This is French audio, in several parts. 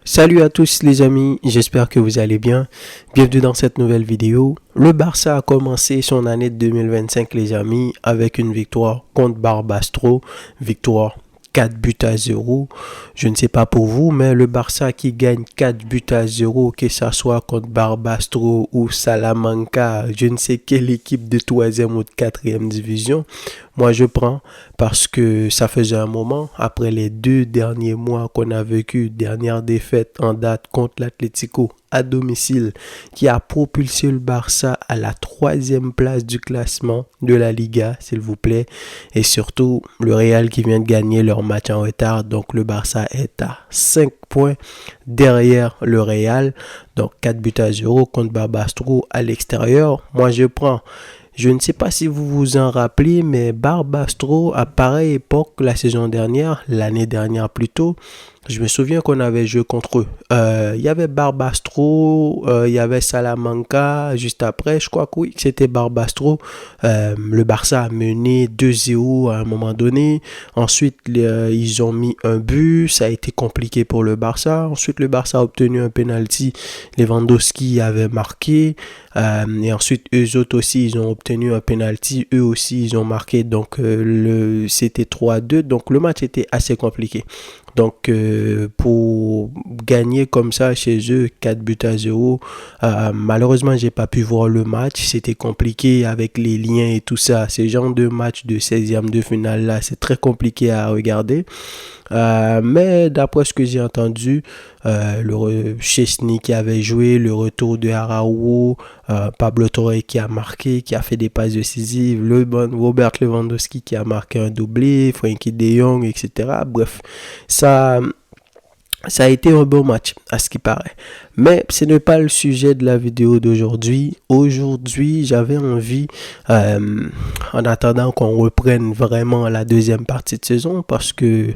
Salut à tous les amis, j'espère que vous allez bien. Bienvenue dans cette nouvelle vidéo. Le Barça a commencé son année 2025 les amis avec une victoire contre Barbastro, victoire 4 buts à 0. Je ne sais pas pour vous, mais le Barça qui gagne 4 buts à 0, que ce soit contre Barbastro ou Salamanca, je ne sais quelle équipe de 3e ou de 4e division, moi je prends parce que ça faisait un moment, après les 2 derniers mois qu'on a vécu, dernière défaite en date contre l'Atlético à domicile, qui a propulsé le Barça à la 3e place du classement de la Liga, s'il vous plaît. Et surtout, le Real qui vient de gagner leur match en retard. Donc, le Barça est à 5 points derrière le Real. Donc, 4 buts à 0 contre Barbastro à l'extérieur. Moi, je prends. Je ne sais pas si vous vous en rappelez, mais Barbastro, à pareille époque, la saison dernière, l'année dernière plutôt, je me souviens qu'on avait joué contre eux. Il y avait Barbastro, il y avait Salamanca juste après. Je crois que oui, c'était Barbastro. Le Barça a mené 2-0 à un moment donné. Ensuite, ils ont mis un but. Ça a été compliqué pour le Barça. Ensuite, le Barça a obtenu un penalty. Lewandowski avait marqué. Et ensuite, eux autres aussi, ils ont obtenu un penalty. Eux aussi, ils ont marqué. Donc, c'était 3-2. Donc, le match était assez compliqué. Donc, pour gagner comme ça chez eux, 4 buts à 0, malheureusement, j'ai pas pu voir le match. C'était compliqué avec les liens et tout ça. Ces genres de matchs de 16e de finale là, c'est très compliqué à regarder. Mais d'après ce que j'ai entendu, Chesney qui avait joué, le retour de Araujo, Pablo Torre qui a marqué, qui a fait des passes décisives, Robert Lewandowski qui a marqué un doublé, Frenkie de Jong, etc. Bref, ça a été un bon match, à ce qui paraît. Mais ce n'est pas le sujet de la vidéo d'aujourd'hui. Aujourd'hui, j'avais envie, en attendant qu'on reprenne vraiment la deuxième partie de saison, parce que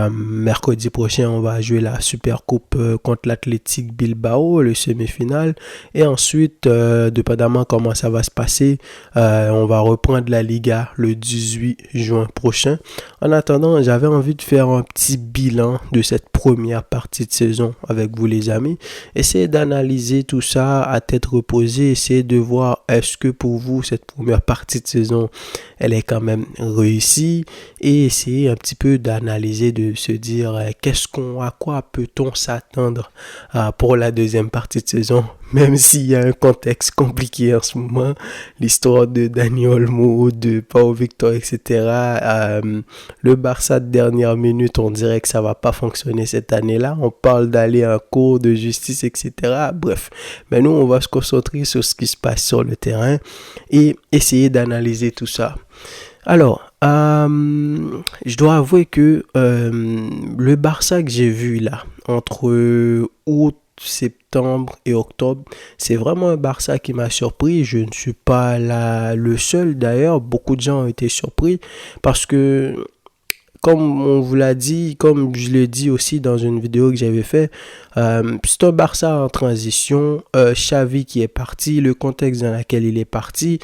mercredi prochain, on va jouer la Super Coupe contre l'Athletic Bilbao, le semi-final. Et ensuite, dépendamment comment ça va se passer, on va reprendre la Liga le 18 juin prochain. En attendant, j'avais envie de faire un petit bilan de cette première partie de saison avec vous les amis. Essayez d'analyser tout ça à tête reposée, essayez de voir est-ce que pour vous cette première partie de saison elle est quand même réussie et essayez un petit peu d'analyser, de se dire à quoi peut-on s'attendre pour la deuxième partie de saison, même s'il y a un contexte compliqué en ce moment, l'histoire de Dani Olmo, de Pau Victor, etc. Le Barça de dernière minute, on dirait que ça va pas fonctionner cette année-là. On parle d'aller en cours de justice, etc. Bref, mais nous, on va se concentrer sur ce qui se passe sur le terrain et essayer d'analyser tout ça. Alors, je dois avouer que le Barça que j'ai vu là, entre août, septembre et octobre, c'est vraiment un Barça qui m'a surpris. Je ne suis pas le seul d'ailleurs. Beaucoup de gens ont été surpris parce que, comme on vous l'a dit, comme je l'ai dit aussi dans une vidéo que j'avais fait, c'est un Barça en transition. Xavi qui est parti, le contexte dans lequel il est parti.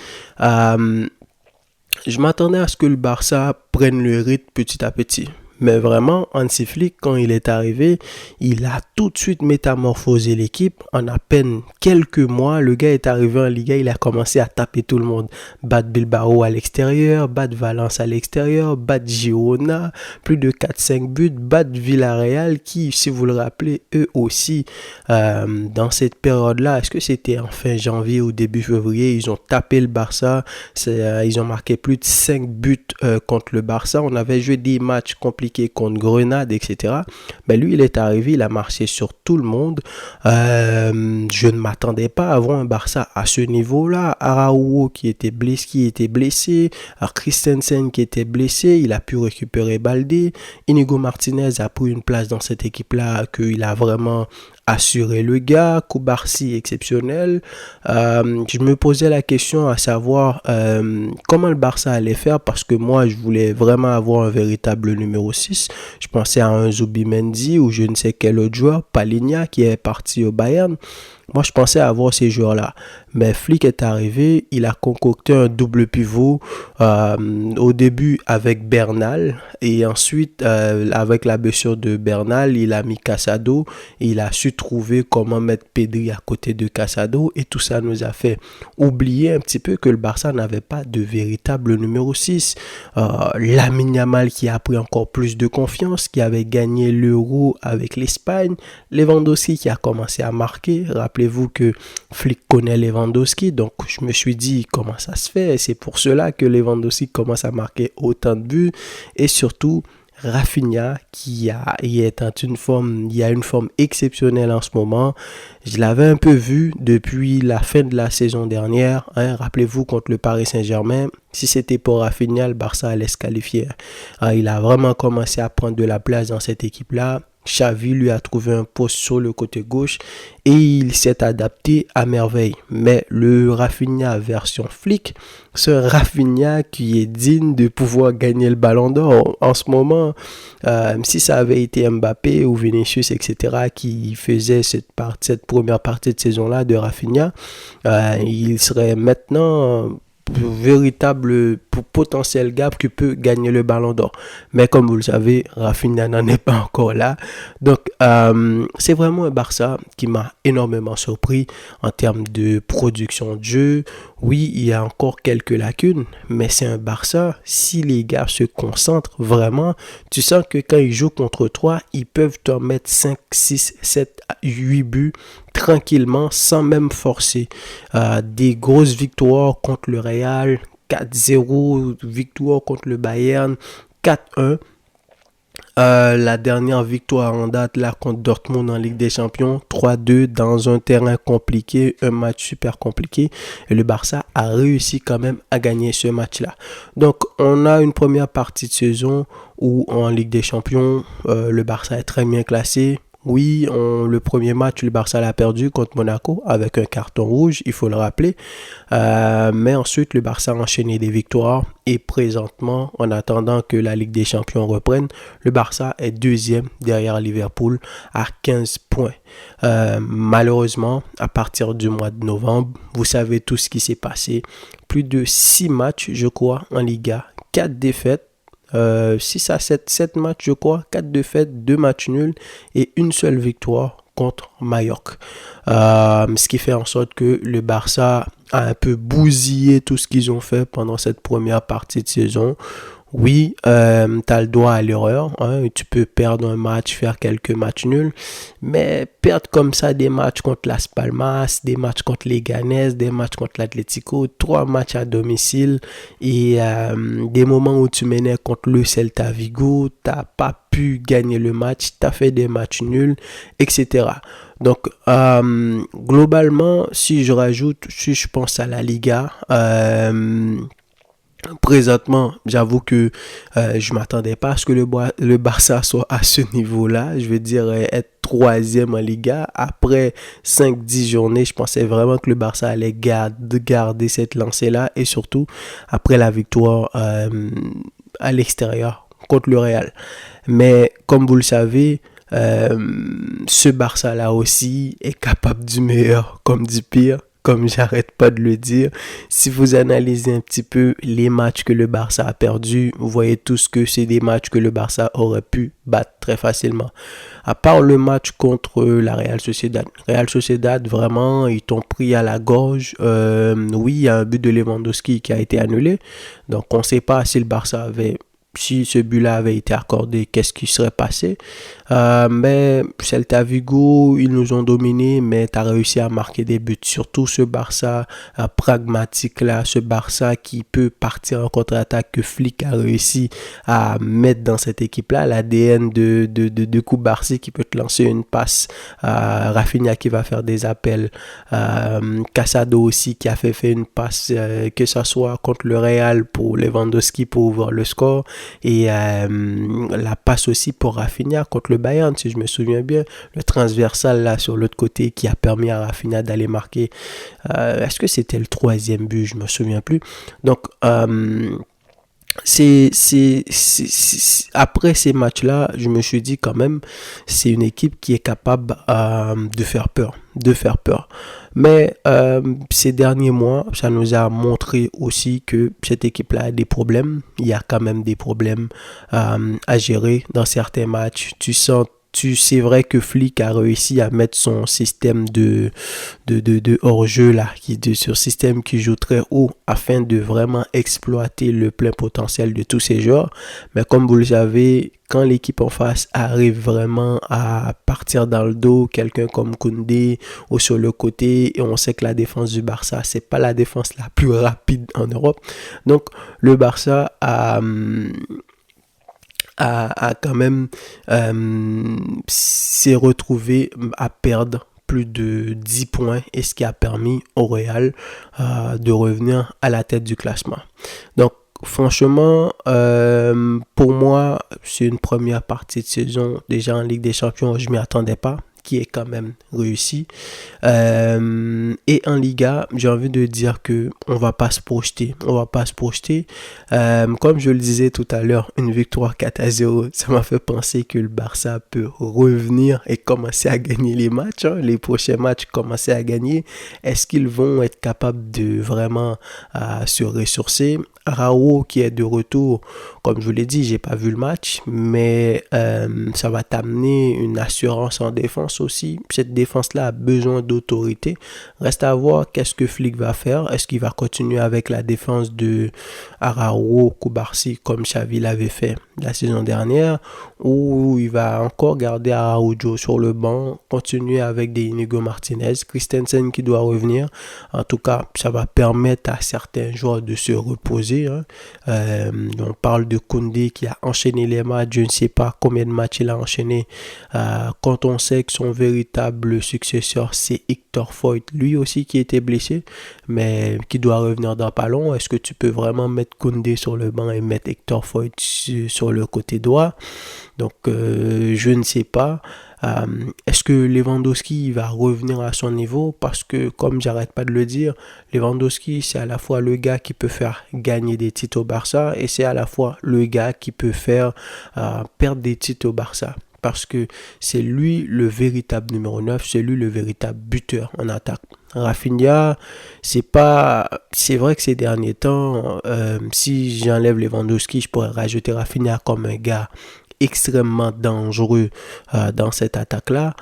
Je m'attendais à ce que le Barça prenne le rythme petit à petit. Mais vraiment, Hansi Flick, quand il est arrivé, il a tout de suite métamorphosé l'équipe. En à peine quelques mois, le gars est arrivé en Liga, il a commencé à taper tout le monde. Battre Bilbao à l'extérieur, battre Valence à l'extérieur, battre Girona, plus de 4-5 buts, battre Villarreal qui, si vous le rappelez, eux aussi, dans cette période-là, est-ce que c'était en fin janvier ou début février, ils ont tapé le Barça, ils ont marqué plus de 5 buts contre le Barça. On avait joué des matchs compliqués contre Grenade, etc. Ben lui, il est arrivé, il a marché sur tout le monde. Je ne m'attendais pas à voir un Barça à ce niveau-là. Araujo qui était blessé, Christensen qui était blessé, il a pu récupérer Baldé. Inigo Martinez a pris une place dans cette équipe-là qu'il a vraiment assurer le gars, Koubarsi exceptionnel. Je me posais la question à savoir comment le Barça allait faire parce que moi je voulais vraiment avoir un véritable numéro 6. Je pensais à un Zubimendi ou je ne sais quel autre joueur, Palinha qui est parti au Bayern. Moi, je pensais avoir ces joueurs-là. Mais Flick est arrivé, il a concocté un double pivot au début avec Bernal et ensuite avec la blessure de Bernal, il a mis Casado et il a su trouver comment mettre Pedri à côté de Casado et tout ça nous a fait oublier un petit peu que le Barça n'avait pas de véritable numéro 6. Lamine Yamal qui a pris encore plus de confiance, qui avait gagné l'Euro avec l'Espagne, Lewandowski qui a commencé à marquer. Rappelez-vous que Flick connaît Lewandowski, donc je me suis dit comment ça se fait. C'est pour cela que Lewandowski commence à marquer autant de buts et surtout Rafinha qui est en une forme, il a une forme exceptionnelle en ce moment. Je l'avais un peu vu depuis la fin de la saison dernière. Rappelez-vous contre le Paris Saint-Germain, si c'était pour Rafinha, le Barça allait se qualifier. Il a vraiment commencé à prendre de la place dans cette équipe-là. Xavi lui a trouvé un poste sur le côté gauche et il s'est adapté à merveille. Mais le Rafinha version Flick, ce Rafinha qui est digne de pouvoir gagner le Ballon d'Or en ce moment, si ça avait été Mbappé ou Vinicius, etc., qui faisait cette première partie de saison-là de Rafinha, il serait maintenant véritable potentiel gars qui peut gagner le Ballon d'Or. Mais comme vous le savez, Rafinha n'en est pas encore là. Donc, c'est vraiment un Barça qui m'a énormément surpris en termes de production de jeu. Oui, il y a encore quelques lacunes, mais c'est un Barça, si les gars se concentrent vraiment, tu sens que quand ils jouent contre toi, ils peuvent t'en mettre 5, 6, 7, 8 buts tranquillement, sans même forcer. Des grosses victoires contre le Real, 4-0, victoire contre le Bayern, 4-1. La dernière victoire en date là contre Dortmund en Ligue des Champions, 3-2 dans un terrain compliqué, un match super compliqué. Et le Barça a réussi quand même à gagner ce match-là. Donc on a une première partie de saison où en Ligue des Champions, le Barça est très bien classé. Oui, le premier match, le Barça l'a perdu contre Monaco avec un carton rouge, il faut le rappeler. Mais ensuite, le Barça a enchaîné des victoires. Et présentement, en attendant que la Ligue des Champions reprenne, le Barça est deuxième derrière Liverpool à 15 points. Malheureusement, à partir du mois de novembre, vous savez tout ce qui s'est passé. Plus de 6 matchs, je crois, en Liga, 4 défaites. 6 à 7 matchs, je crois, 4 défaites, 2 matchs nuls et une seule victoire contre Mallorca. Ce qui fait en sorte que le Barça a un peu bousillé tout ce qu'ils ont fait pendant cette première partie de saison. Oui, tu as le droit à l'erreur, tu peux perdre un match, faire quelques matchs nuls, mais perdre comme ça des matchs contre Las Palmas, des matchs contre Leganés, des matchs contre l'Atlético, 3 matchs à domicile et des moments où tu menais contre le Celta Vigo, tu n'as pas pu gagner le match, tu as fait des matchs nuls, etc. Donc, globalement, si je pense à la Liga, présentement, j'avoue que je m'attendais pas à ce que le Barça soit à ce niveau-là. Je veux dire, être troisième en Liga. Après 5-10 journées, je pensais vraiment que le Barça allait garder cette lancée-là. Et surtout, après la victoire à l'extérieur contre le Real. Mais comme vous le savez, ce Barça-là aussi est capable du meilleur comme du pire. Comme j'arrête pas de le dire, si vous analysez un petit peu les matchs que le Barça a perdus, vous voyez tous que c'est des matchs que le Barça aurait pu battre très facilement. À part le match contre la Real Sociedad. Real Sociedad, vraiment, ils t'ont pris à la gorge. Oui, il y a un but de Lewandowski qui a été annulé. Donc, on ne sait pas si le Barça avait... Si ce but-là avait été accordé, qu'est-ce qui serait passé? Mais Celta Vigo, ils nous ont dominés, mais tu as réussi à marquer des buts. Surtout ce Barça pragmatique-là, ce Barça qui peut partir en contre-attaque, que Flick a réussi à mettre dans cette équipe-là. L'ADN de Coupe Barça qui peut te lancer une passe. Rafinha qui va faire des appels. Casado aussi qui a fait une passe, que ce soit contre le Real pour Lewandowski pour ouvrir le score. Et la passe aussi pour Rafinha contre le Bayern, si je me souviens bien, le transversal là sur l'autre côté qui a permis à Rafinha d'aller marquer. Est-ce que c'était le 3e but? Je me souviens plus. Donc Après ces matchs-là, je me suis dit quand même, c'est une équipe qui est capable de faire peur, Mais ces derniers mois, ça nous a montré aussi que cette équipe-là a des problèmes. Il y a quand même des problèmes à gérer dans certains matchs. C'est vrai que Flick a réussi à mettre son système de hors-jeu là, sur système qui joue très haut afin de vraiment exploiter le plein potentiel de tous ces joueurs. Mais comme vous le savez, quand l'équipe en face arrive vraiment à partir dans le dos, quelqu'un comme Koundé ou sur le côté, et on sait que la défense du Barça, c'est pas la défense la plus rapide en Europe. Donc, le Barça a quand même s'est retrouvé à perdre plus de 10 points et ce qui a permis au Real de revenir à la tête du classement. Donc, franchement, pour moi, c'est une première partie de saison déjà en Ligue des Champions, je m'y attendais pas, qui est quand même réussi. Et en Liga, j'ai envie de dire que on va pas se projeter. Comme je le disais tout à l'heure, une victoire 4-0, ça m'a fait penser que le Barça peut revenir et commencer à gagner les matchs. Les prochains matchs, commencer à gagner. Est-ce qu'ils vont être capables de vraiment se ressourcer? Raoult qui est de retour, comme je vous l'ai dit, j'ai pas vu le match, mais ça va t'amener une assurance en défense aussi. Cette défense-là a besoin d'autorité. Reste à voir qu'est-ce que Flick va faire. Est-ce qu'il va continuer avec la défense de Araújo, Cubarsí comme Xavi l'avait fait la saison dernière, ou il va encore garder Araujo sur le banc, continuer avec des Inigo Martinez, Christensen qui doit revenir. En tout cas, ça va permettre à certains joueurs de se reposer. On parle de Koundé qui a enchaîné les matchs, je ne sais pas combien de matchs il a enchaîné. Quand on sait que son véritable successeur c'est Hector Foyt, lui aussi qui était blessé, mais qui doit revenir dans pas long. Est-ce que tu peux vraiment mettre Koundé sur le banc et mettre Hector Foyt sur le côté droit? Donc je ne sais pas. Est-ce que Lewandowski va revenir à son niveau? Parce que, comme j'arrête pas de le dire, Lewandowski, c'est à la fois le gars qui peut faire gagner des titres au Barça et c'est à la fois le gars qui peut faire perdre des titres au Barça. Parce que c'est lui le véritable numéro 9, c'est lui le véritable buteur en attaque. Rafinha, c'est vrai que ces derniers temps, si j'enlève Lewandowski, je pourrais rajouter Rafinha comme un gars extrêmement dangereux dans cette attaque-là.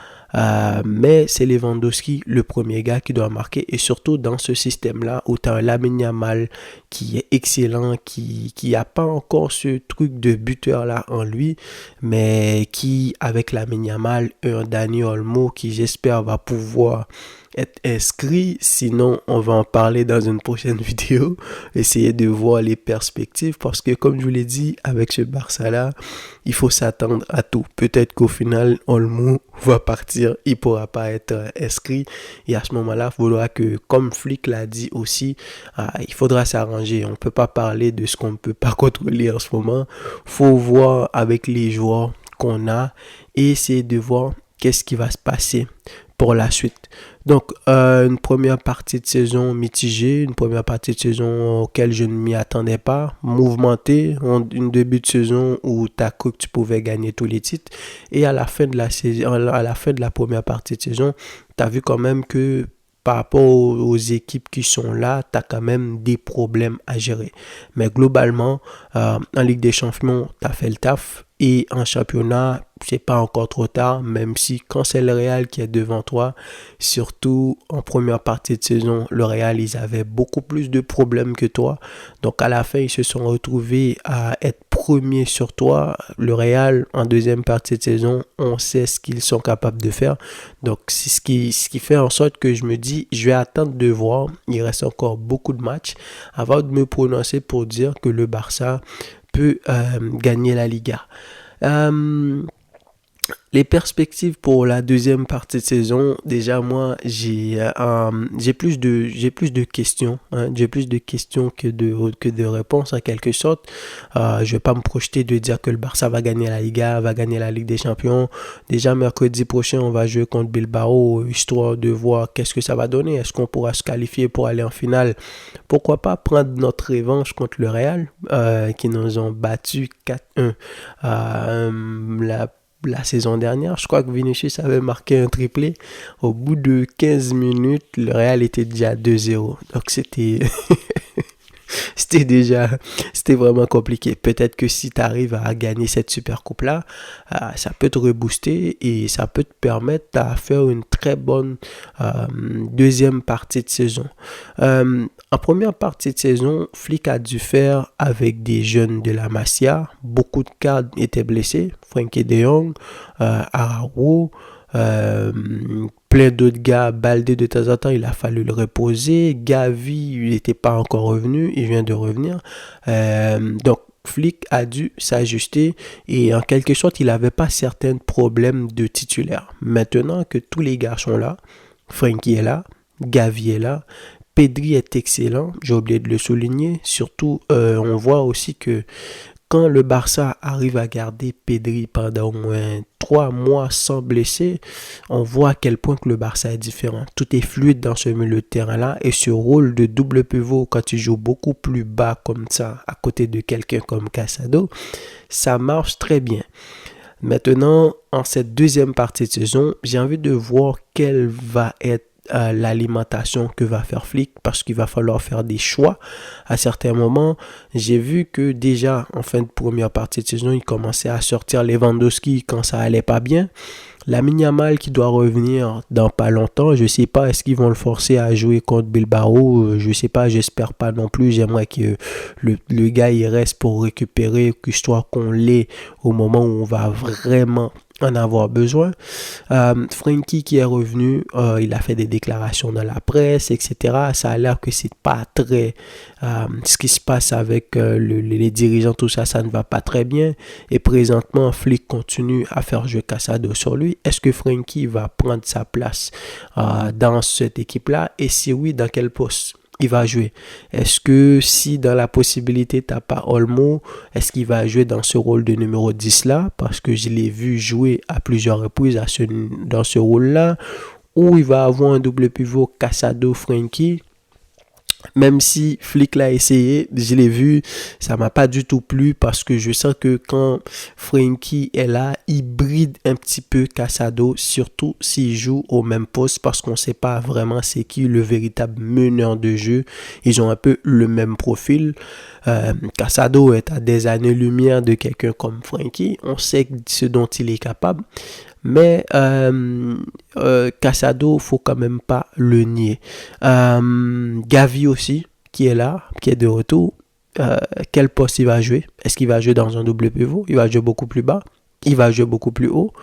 Mais c'est Lewandowski le premier gars qui doit marquer et surtout dans ce système-là où tu as un Lamine Yamal qui est excellent, qui a pas encore ce truc de buteur-là en lui, mais qui avec Lamine Yamal un Dani Olmo qui j'espère va pouvoir être inscrit, sinon on va en parler dans une prochaine vidéo, essayer de voir les perspectives parce que comme je vous l'ai dit, avec ce Barça-là, il faut s'attendre à tout. Peut-être qu'au final, Olmo va partir, il pourra pas être inscrit et à ce moment-là, il faudra que, comme Flick l'a dit aussi, il faudra s'arranger. On peut pas parler de ce qu'on ne peut pas contrôler en ce moment. Faut voir avec les joueurs qu'on a et essayer de voir qu'est-ce qui va se passer pour la suite. Donc, une première partie de saison mitigée, une première partie de saison auquel je ne m'y attendais pas, mouvementée, une début de saison où tu as cru que tu pouvais gagner tous les titres, et à la fin de la saison, à la fin de la première partie de saison, tu as vu quand même que par rapport aux équipes qui sont là, tu as quand même des problèmes à gérer. Mais globalement, en Ligue des Champions, tu as fait le taf. Et en championnat, c'est pas encore trop tard, même si quand c'est le Real qui est devant toi, surtout en première partie de saison, le Real, ils avaient beaucoup plus de problèmes que toi. Donc à la fin, ils se sont retrouvés à être premiers sur toi. Le Real, en deuxième partie de saison, on sait ce qu'ils sont capables de faire. Donc c'est ce qui fait en sorte que je me dis, je vais attendre de voir. Il reste encore beaucoup de matchs avant de me prononcer pour dire que le Barça peut gagner la Liga. Les perspectives pour la deuxième partie de saison, déjà moi j'ai plus de questions, hein. J'ai plus de questions que de réponses en quelque sorte. Je vais pas me projeter de dire que le Barça va gagner la Liga, va gagner la Ligue des Champions. Déjà mercredi prochain, on va jouer contre Bilbao, histoire de voir qu'est-ce que ça va donner. Est-ce qu'on pourra se qualifier pour aller en finale? Pourquoi pas prendre notre revanche contre le Real, qui nous ont battu 4-1 la saison dernière. Je crois que Vinicius avait marqué un triplé. Au bout de 15 minutes, le Real était déjà 2-0. Donc c'était vraiment compliqué. Peut-être que si tu arrives à gagner cette super coupe là, ça peut te rebooster et ça peut te permettre de faire une très bonne deuxième partie de saison. En première partie de saison, Flick a dû faire avec des jeunes de la Masia. Beaucoup de cadres étaient blessés. Frenkie de Jong, Araujo, plein d'autres gars. Baldé, de temps en temps, il a fallu le reposer. Gavi, il n'était pas encore revenu, il vient de revenir. Donc Flick a dû s'ajuster et en quelque sorte il n'avait pas certains problèmes de titulaire. Maintenant que tous les gars sont là, Frenkie est là, Gavi est là, Pedri est excellent, j'ai oublié de le souligner. Surtout, on voit aussi que quand le Barça arrive à garder Pedri pendant au moins 3 mois sans blesser, on voit à quel point que le Barça est différent. Tout est fluide dans ce milieu de terrain-là et ce rôle de double pivot quand tu joues beaucoup plus bas comme ça, à côté de quelqu'un comme Casado, ça marche très bien. Maintenant, en cette deuxième partie de saison, j'ai envie de voir quelle va être l'alimentation que va faire Flick parce qu'il va falloir faire des choix à certains moments. J'ai vu que déjà en fin de première partie de saison, il commençait à sortir Lewandowski quand ça allait pas bien. Lamine Yamal qui doit revenir dans pas longtemps, je sais pas, est-ce qu'ils vont le forcer à jouer contre Bilbao, je sais pas, j'espère pas non plus. J'aimerais que le gars il reste pour récupérer, histoire qu'on l'ait au moment où on va vraiment en avoir besoin. Frenkie qui est revenu, il a fait des déclarations dans la presse, etc. Ça a l'air que c'est pas très ce qui se passe avec les dirigeants, tout ça, ça ne va pas très bien. Et présentement, Flick continue à faire jouer Casado sur lui. Est-ce que Frenkie va prendre sa place dans cette équipe-là? Et si oui, dans quel poste il va jouer? Est-ce que si dans la possibilité t'as pas Olmo, est-ce qu'il va jouer dans ce rôle de numéro 10 là? Parce que je l'ai vu jouer à plusieurs reprises dans ce rôle là. Ou il va avoir un double pivot Casado-Frenkie. Même si Flick l'a essayé, je l'ai vu, ça m'a pas du tout plu parce que je sens que quand Frenkie est là, il bride un petit peu Casado, surtout s'il joue au même poste parce qu'on sait pas vraiment c'est qui le véritable meneur de jeu. Ils ont un peu le même profil. Casado est à des années-lumière de quelqu'un comme Frenkie. On sait ce dont il est capable. Mais Casado, faut quand même pas le nier. Gavi aussi, qui est là, qui est de retour. Quel poste il va jouer? Est-ce qu'il va jouer dans un double pivot? Il va jouer beaucoup plus bas? Il va jouer beaucoup plus haut.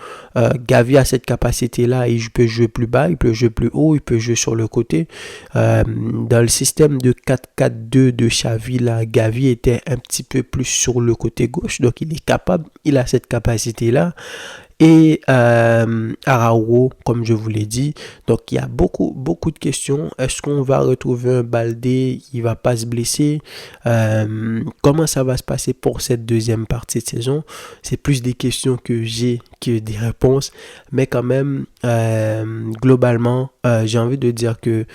Gavi a cette capacité-là. Il peut jouer plus bas, il peut jouer plus haut, il peut jouer sur le côté. Dans le système de 4-4-2 de Xavi, là, Gavi était un petit peu plus sur le côté gauche. Donc, il est capable, il a cette capacité-là. Et Araujo, comme je vous l'ai dit. Donc, il y a beaucoup de questions. Est-ce qu'on va retrouver un Baldé? Il va pas se blesser? Comment ça va se passer pour cette deuxième partie de saison? C'est plus des questions que j'ai que des réponses. Mais quand même, globalement, j'ai envie de dire que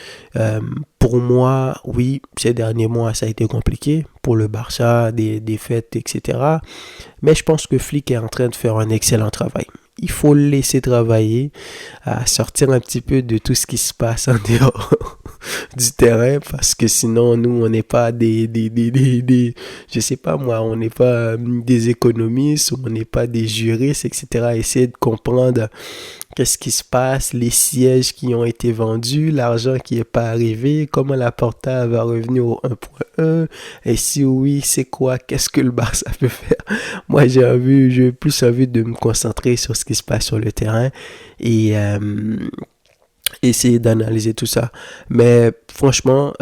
pour moi, oui, ces derniers mois, ça a été compliqué pour le Barça, des défaites, etc. Mais je pense que Flick est en train de faire un excellent travail. Il faut le laisser travailler, sortir un petit peu de tout ce qui se passe en dehors du terrain, parce que sinon, nous, on n'est pas je sais pas moi, on n'est pas des économistes, on n'est pas des juristes, etc. Essayer de comprendre qu'est-ce qui se passe, les sièges qui ont été vendus, l'argent qui n'est pas arrivé, comment la Porta va revenir au 1.1, et si oui, c'est quoi, qu'est-ce que le Barça peut faire? Moi, j'ai plus envie de me concentrer sur ce qui se passe sur le terrain, et essayer d'analyser tout ça. Mais franchement,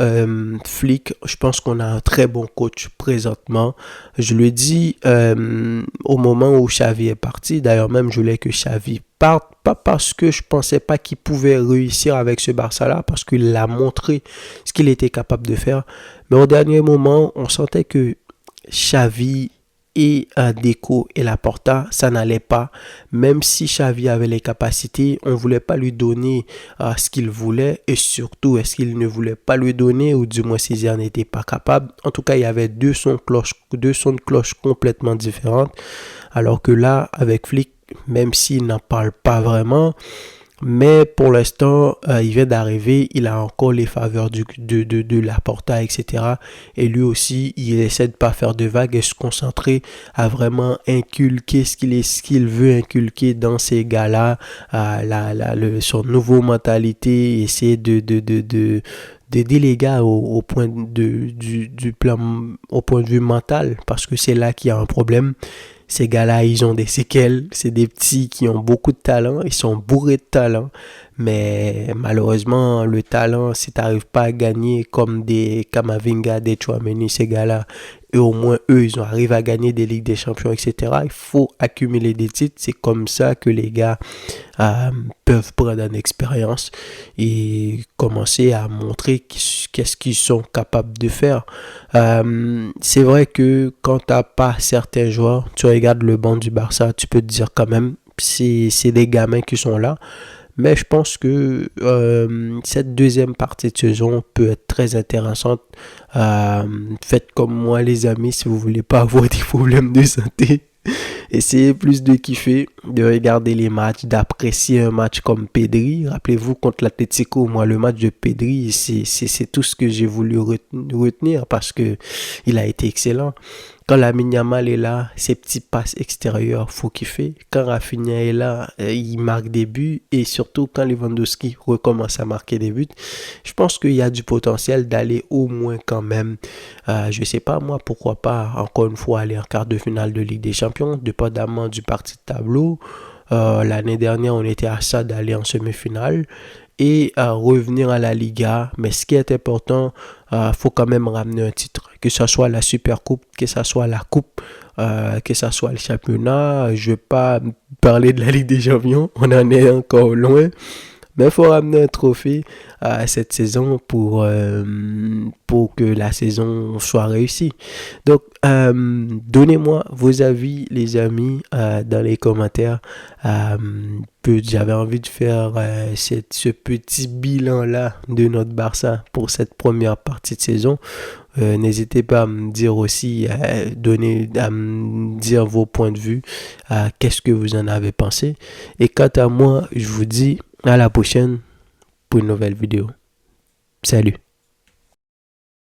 Flick, je pense qu'on a un très bon coach présentement. Je le dis au moment où Xavi est parti. D'ailleurs, même je voulais que Xavi parte, pas parce que je pensais pas qu'il pouvait réussir avec ce Barça-là, parce qu'il a montré ce qu'il était capable de faire. Mais au dernier moment, on sentait que Xavi et Deco et Laporta, ça n'allait pas. Même si Xavi avait les capacités, on ne voulait pas lui donner ce qu'il voulait, et surtout, est-ce qu'il ne voulait pas lui donner, ou du moins s'il n'était pas capable. En tout cas, il y avait deux sons de cloche complètement différentes. Alors que là, avec Flick, même s'il n'en parle pas vraiment, mais pour l'instant, il vient d'arriver, il a encore les faveurs de Laporta, etc. Et lui aussi, il essaie de pas faire de vagues et se concentrer à vraiment inculquer ce qu'il veut inculquer dans ces gars-là, son nouveau mentalité, essayer d'aider les gars au point du plan, au point de vue mental, parce que c'est là qu'il y a un problème. Ces gars-là, ils ont des séquelles. C'est des petits qui ont beaucoup de talent. Ils sont bourrés de talent. Mais malheureusement, le talent, si tu n'arrives pas à gagner comme des Kamavinga, des Tchouaméni, ces gars-là, et au moins eux, ils arrivent à gagner des Ligues des Champions, etc. Il faut accumuler des titres. C'est comme ça que les gars peuvent prendre une expérience et commencer à montrer qu'est-ce qu'ils sont capables de faire. C'est vrai que quand tu n'as pas certains joueurs, tu regardes le banc du Barça, tu peux te dire quand même, c'est des gamins qui sont là. Mais je pense que cette deuxième partie de saison peut être très intéressante. Faites comme moi les amis, si vous voulez pas avoir des problèmes de santé. Essayez plus de kiffer, de regarder les matchs, d'apprécier un match comme Pedri. Rappelez-vous contre l'Atlético, moi le match de Pedri, c'est tout ce que j'ai voulu retenir parce que il a été excellent. Quand Lamine Yamal est là, ses petits passes extérieures, faut kiffer. Quand Rafinha est là, il marque des buts. Et surtout quand Lewandowski recommence à marquer des buts, je pense qu'il y a du potentiel d'aller au moins quand même, je sais pas moi, pourquoi pas encore une fois aller en quart de finale de Ligue des Champions, dépendamment du parti de tableau. L'année dernière, on était à ça d'aller en semi-finale et revenir à la Liga. Mais ce qui est important, faut quand même ramener un titre, que ce soit la Super Coupe, que ce soit la Coupe, que ce soit le championnat. Je ne vais pas parler de la Ligue des Champions, on en est encore loin. Mais il faut ramener un trophée cette saison pour que la saison soit réussie. Donc, donnez-moi vos avis, les amis, dans les commentaires. J'avais envie de faire ce petit bilan-là de notre Barça pour cette première partie de saison. N'hésitez pas à me dire aussi, à me dire vos points de vue, qu'est-ce que vous en avez pensé. Et quant à moi, je vous dis à la prochaine pour une nouvelle vidéo. Salut!